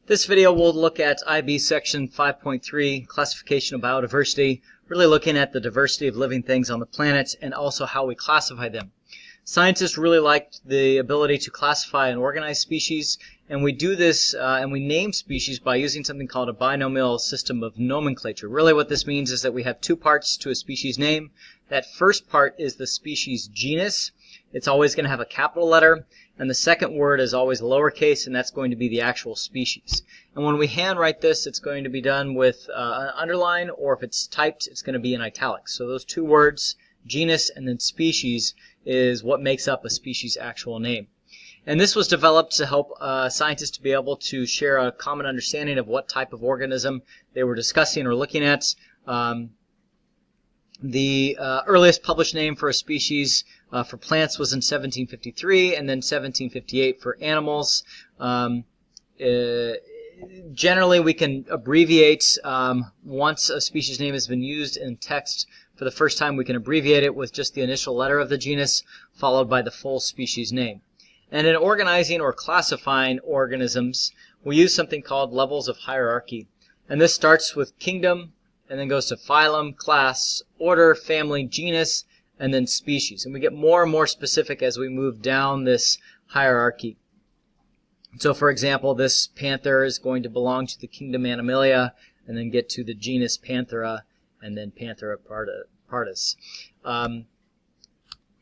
This video will look at IB section 5.3, Classification of Biodiversity, really looking at the diversity of living things on the planet and also how we classify them. Scientists really like the ability to classify and organize species, and we do this and we name species by using something called a binomial system of nomenclature. Really what this means is that we have two parts to a species name. That first part is the species genus. It's always going to have a capital letter, and the second word is always lowercase, and that's going to be the actual species. And when we handwrite this, it's going to be done with an underline, or if it's typed, it's going to be in italics. So those two words, genus and then species, is what makes up a species' actual name. And this was developed to help scientists to be able to share a common understanding of what type of organism they were discussing or looking at. The earliest published name for a species for plants was in 1753, and then 1758 for animals. Generally, we can abbreviate once a species name has been used in text for the first time. We can abbreviate it with just the initial letter of the genus followed by the full species name. And in organizing or classifying organisms, we use something called levels of hierarchy. And this starts with kingdom, and then goes to phylum, class, order, family, genus, and then species. And we get more and more specific as we move down this hierarchy. So, for example, this panther is going to belong to the kingdom Animalia, and then get to the genus Panthera, and then Panthera pardus.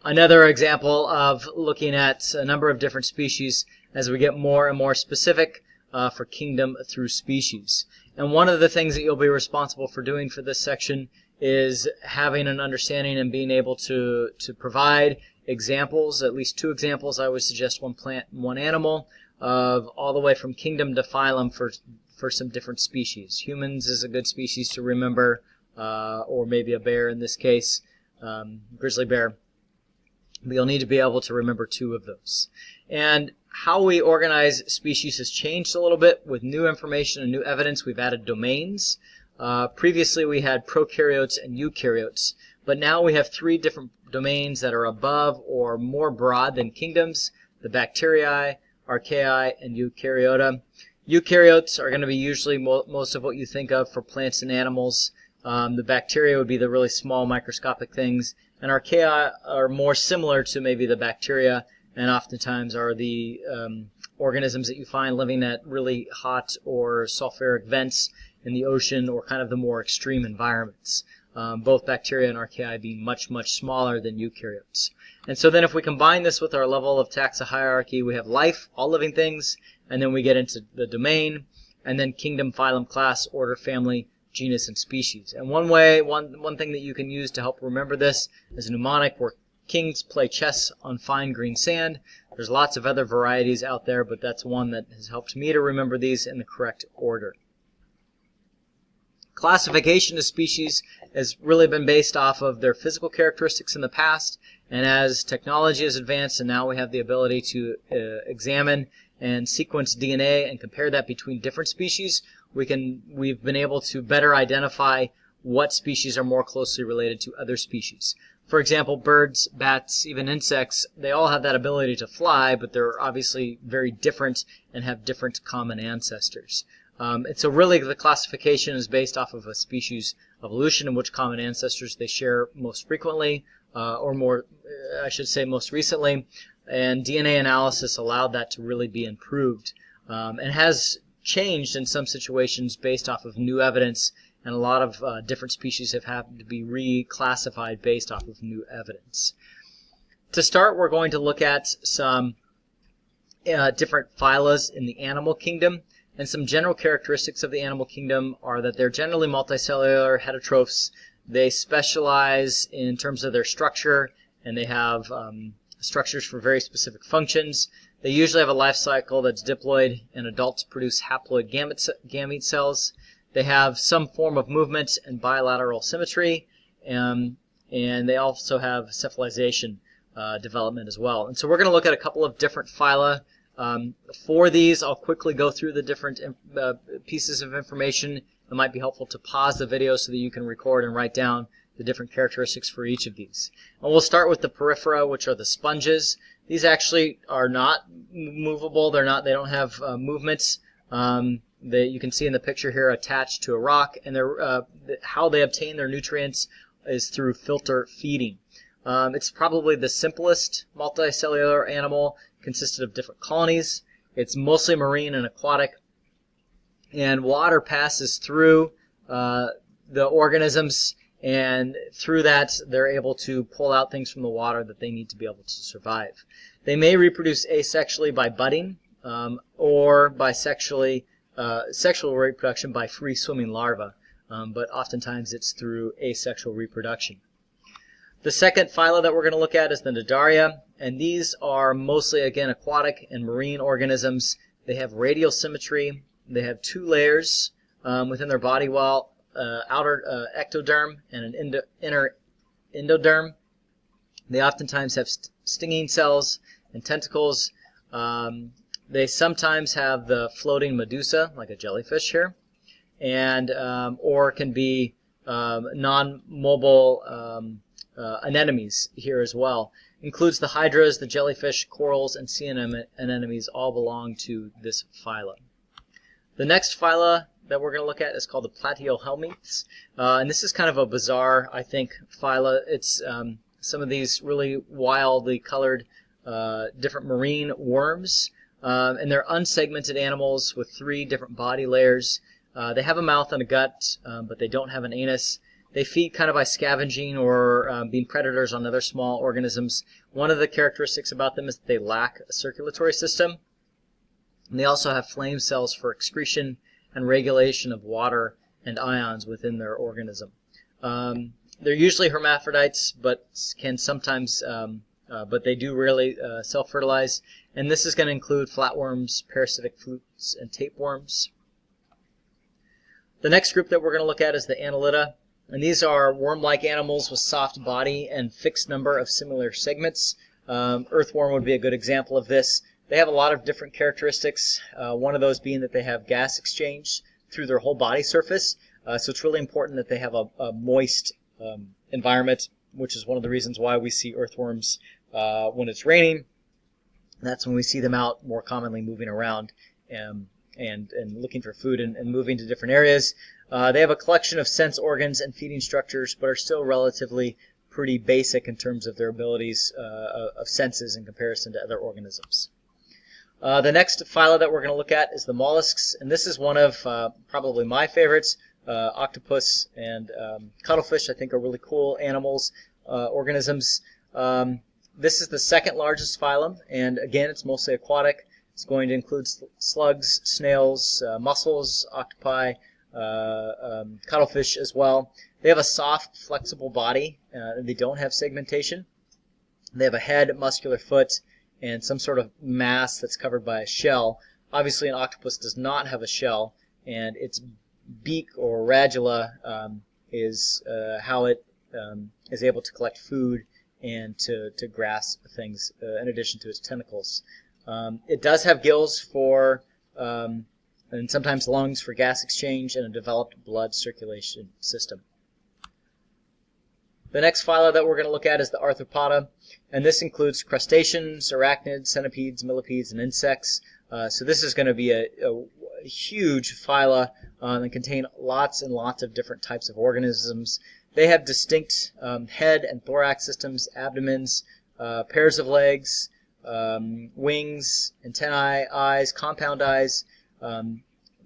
Another example of looking at a number of different species as we get more and more specific for kingdom through species. And one of the things that you'll be responsible for doing for this section is having an understanding and being able to provide examples, at least two examples. I would suggest one plant and one animal, of all the way from kingdom to phylum for some different species. Humans is a good species to remember, or maybe a bear in this case, grizzly bear. But you'll need to be able to remember two of those. And how we organize species has changed a little bit with new information and new evidence. We've added domains. Previously we had prokaryotes and eukaryotes, but now we have three different domains that are above or more broad than kingdoms: the bacteria, archaea, and eukaryota. Eukaryotes are going to be usually most of what you think of for plants and animals. The bacteria would be the really small microscopic things, and archaea are more similar to maybe the bacteria, and oftentimes are the organisms that you find living at really hot or sulfuric vents in the ocean, or kind of the more extreme environments. Both bacteria and archaea being much, much smaller than eukaryotes. And so then if we combine this with our level of taxa hierarchy, we have life, all living things, and then we get into the domain, and then kingdom, phylum, class, order, family, genus, and species. And one thing that you can use to help remember this is a mnemonic where kings play chess on fine green sand. There's lots of other varieties out there, but that's one that has helped me to remember these in the correct order. Classification of species has really been based off of their physical characteristics in the past, and as technology has advanced and now we have the ability to examine and sequence DNA and compare that between different species, we've been able to better identify what species are more closely related to other species. For example, birds, bats, even insects, they all have that ability to fly, but they're obviously very different and have different common ancestors. And so really the classification is based off of a species evolution and which common ancestors they share most frequently, or more, I should say most recently. And DNA analysis allowed that to really be improved, and has changed in some situations based off of new evidence, and a lot of different species have had to be reclassified based off of new evidence. To start, we're going to look at some different phyla in the animal kingdom. And some general characteristics of the animal kingdom are that they're generally multicellular heterotrophs. They specialize in terms of their structure, and they have structures for very specific functions. They usually have a life cycle that's diploid, and adults produce haploid gamete cells. They have some form of movement and bilateral symmetry, and they also have cephalization development as well. And so we're going to look at a couple of different phyla. For these, I'll quickly go through the different pieces of information. It might be helpful to pause the video so that you can record and write down the different characteristics for each of these. And we'll start with the porifera, which are the sponges. These actually are not movable. They don't have movements. You can see in the picture here attached to a rock, and how they obtain their nutrients is through filter feeding. It's probably the simplest multicellular animal, consisted of different colonies. It's mostly marine and aquatic, and water passes through the organisms, and through that they're able to pull out things from the water that they need to be able to survive. They may reproduce asexually by budding, or by sexual reproduction by free-swimming larvae, but oftentimes it's through asexual reproduction. The second phyla that we're going to look at is the daria, and these are mostly, again, aquatic and marine organisms. They have radial symmetry. They have two layers within their body wall, outer ectoderm and an inner endoderm. They oftentimes have stinging cells and tentacles. They sometimes have the floating medusa, like a jellyfish here, and or can be non-mobile anemones here as well. Includes the hydras, the jellyfish, corals, and sea anemones all belong to this phyla. The next phyla that we're going to look at is called the platyhelminths, and this is kind of a bizarre, I think, phyla. It's some of these really wildly colored different marine worms, and they're unsegmented animals with 3 different body layers. They have a mouth and a gut, but they don't have an anus. They feed kind of by scavenging or being predators on other small organisms. One of the characteristics about them is that they lack a circulatory system. And they also have flame cells for excretion and regulation of water and ions within their organism. They're usually hermaphrodites, but can sometimes, but they do rarely self-fertilize. And this is going to include flatworms, parasitic flukes, and tapeworms. The next group that we're going to look at is the annelida. And these are worm-like animals with soft body and fixed number of similar segments. Earthworm would be a good example of this. They have a lot of different characteristics, one of those being that they have gas exchange through their whole body surface. So it's really important that they have a moist environment, which is one of the reasons why we see earthworms when it's raining. That's when we see them out more commonly moving around and looking for food and moving to different areas. They have a collection of sense organs and feeding structures, but are still relatively pretty basic in terms of their abilities of senses in comparison to other organisms. The next phyla that we're going to look at is the mollusks, and this is one of probably my favorites. Octopus and cuttlefish, I think, are really cool animals, organisms. This is the second largest phylum, and again, it's mostly aquatic. It's going to include slugs, snails, mussels, octopi, cuttlefish as well. They have a soft, flexible body. They don't have segmentation. They have a head, muscular foot, and some sort of mass that's covered by a shell. Obviously, an octopus does not have a shell, and its beak or radula is how it is able to collect food and to grasp things in addition to its tentacles. It does have gills for and sometimes lungs for gas exchange and a developed blood circulation system. The next phyla that we're going to look at is the Arthropoda, and this includes crustaceans, arachnids, centipedes, millipedes, and insects. So this is going to be a huge phyla and contain lots and lots of different types of organisms. They have distinct head and thorax systems, abdomens, pairs of legs, wings, antennae, eyes, compound eyes.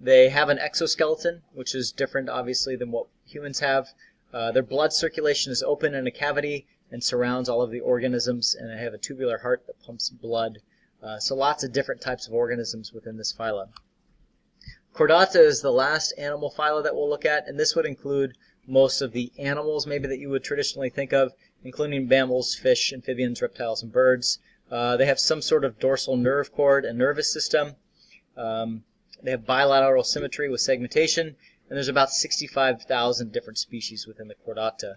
They have an exoskeleton, which is different, obviously, than what humans have. Their blood circulation is open in a cavity and surrounds all of the organisms, and they have a tubular heart that pumps blood. So lots of different types of organisms within this phyla. Chordata is the last animal phyla that we'll look at, and this would include most of the animals maybe that you would traditionally think of, including mammals, fish, amphibians, reptiles, and birds. They have some sort of dorsal nerve cord and nervous system. They have bilateral symmetry with segmentation, and there's about 65,000 different species within the Chordata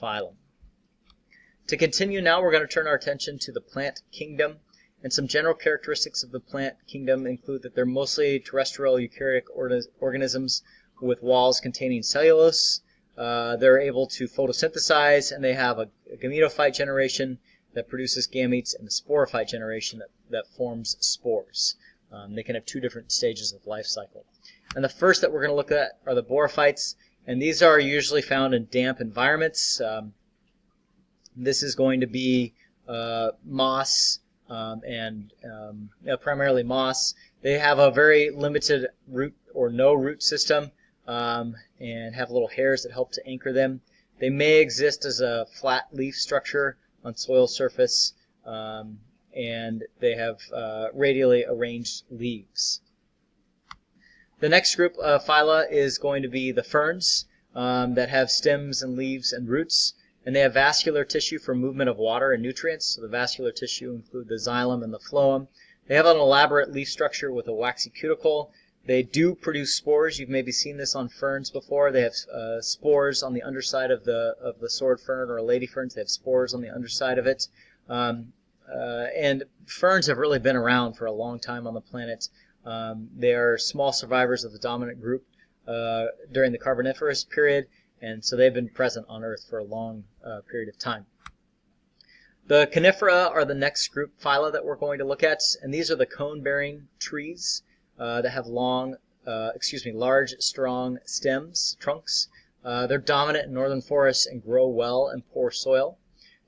phylum. To continue now, we're going to turn our attention to the plant kingdom, and some general characteristics of the plant kingdom include that they're mostly terrestrial eukaryotic organisms with walls containing cellulose. They're able to photosynthesize, and they have a gametophyte generation that produces gametes and a sporophyte generation that forms spores. They can have two different stages of life cycle. And the first that we're going to look at are the borophytes, and these are usually found in damp environments. This is going to be moss and primarily moss. They have a very limited root or no root system and have little hairs that help to anchor them. They may exist as a flat leaf structure on soil surface, and they have radially arranged leaves. The next group of phyla is going to be the ferns that have stems and leaves and roots, and they have vascular tissue for movement of water and nutrients. So the vascular tissue include the xylem and the phloem. They have an elaborate leaf structure with a waxy cuticle. They do produce spores. You've maybe seen this on ferns before. They have spores on the underside of the sword fern or a lady ferns. They have spores on the underside of it. And ferns have really been around for a long time on the planet. They are small survivors of the dominant group during the Carboniferous period, and so they've been present on Earth for a long period of time. The Conifera are the next group phyla that we're going to look at, and these are the cone-bearing trees that have large, strong stems, trunks. They're dominant in northern forests and grow well in poor soil.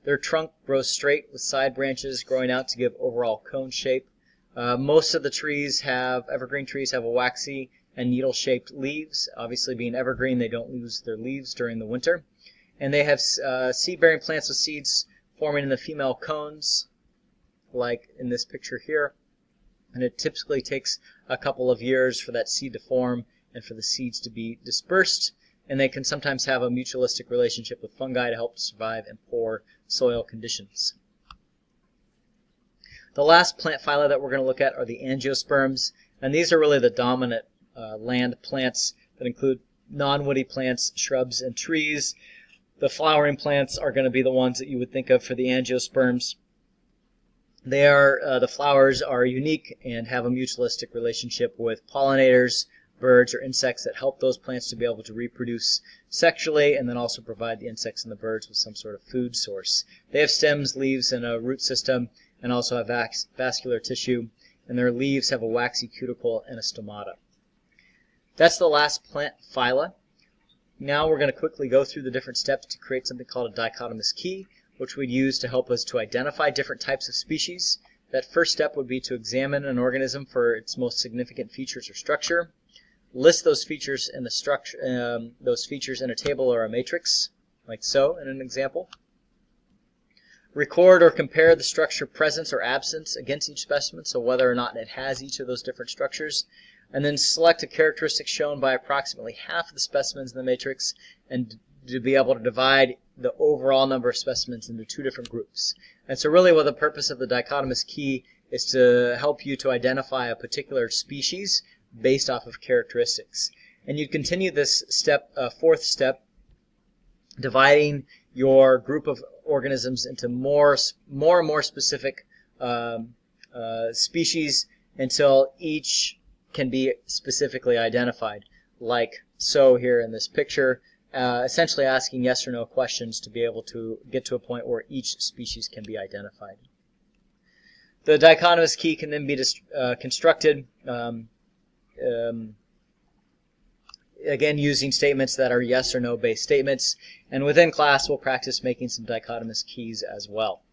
Their trunk grows straight with side branches growing out to give overall cone shape. Most of the trees evergreen trees have a waxy and needle-shaped leaves. Obviously, being evergreen, they don't lose their leaves during the winter. And they have seed-bearing plants with seeds forming in the female cones, like in this picture here. And it typically takes a couple of years for that seed to form and for the seeds to be dispersed. And they can sometimes have a mutualistic relationship with fungi to help survive in poor soil conditions. The last plant phyla that we're going to look at are the Angiosperms, and these are really the dominant land plants that include non-woody plants, shrubs, and trees. The flowering plants are going to be the ones that you would think of for the Angiosperms. The flowers are unique and have a mutualistic relationship with pollinators, birds, or insects that help those plants to be able to reproduce sexually and then also provide the insects and the birds with some sort of food source. They have stems, leaves, and a root system, and also have vascular tissue, and their leaves have a waxy cuticle and a stomata. That's the last plant phyla. Now we're going to quickly go through the different steps to create something called a dichotomous key, which we'd use to help us to identify different types of species. That first step would be to examine an organism for its most significant features or structure, list those features in the structure, those features in a table or a matrix, like so in an example. Record or compare the structure presence or absence against each specimen, so whether or not it has each of those different structures. And then select a characteristic shown by approximately half of the specimens in the matrix and to be able to divide the overall number of specimens into two different groups. And so really what the purpose of the dichotomous key is to help you to identify a particular species based off of characteristics. And you continue this step, fourth step, dividing your group of organisms into more and more specific species until each can be specifically identified, like so here in this picture, essentially asking yes or no questions to be able to get to a point where each species can be identified. The dichotomous key can then be constructed again using statements that are yes or no based statements, and within class we'll practice making some dichotomous keys as well.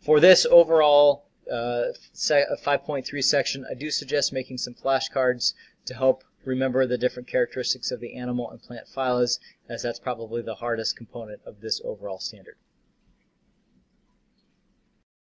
For this overall 5.3 section, I do suggest making some flashcards to help remember the different characteristics of the animal and plant phylas, as that's probably the hardest component of this overall standard.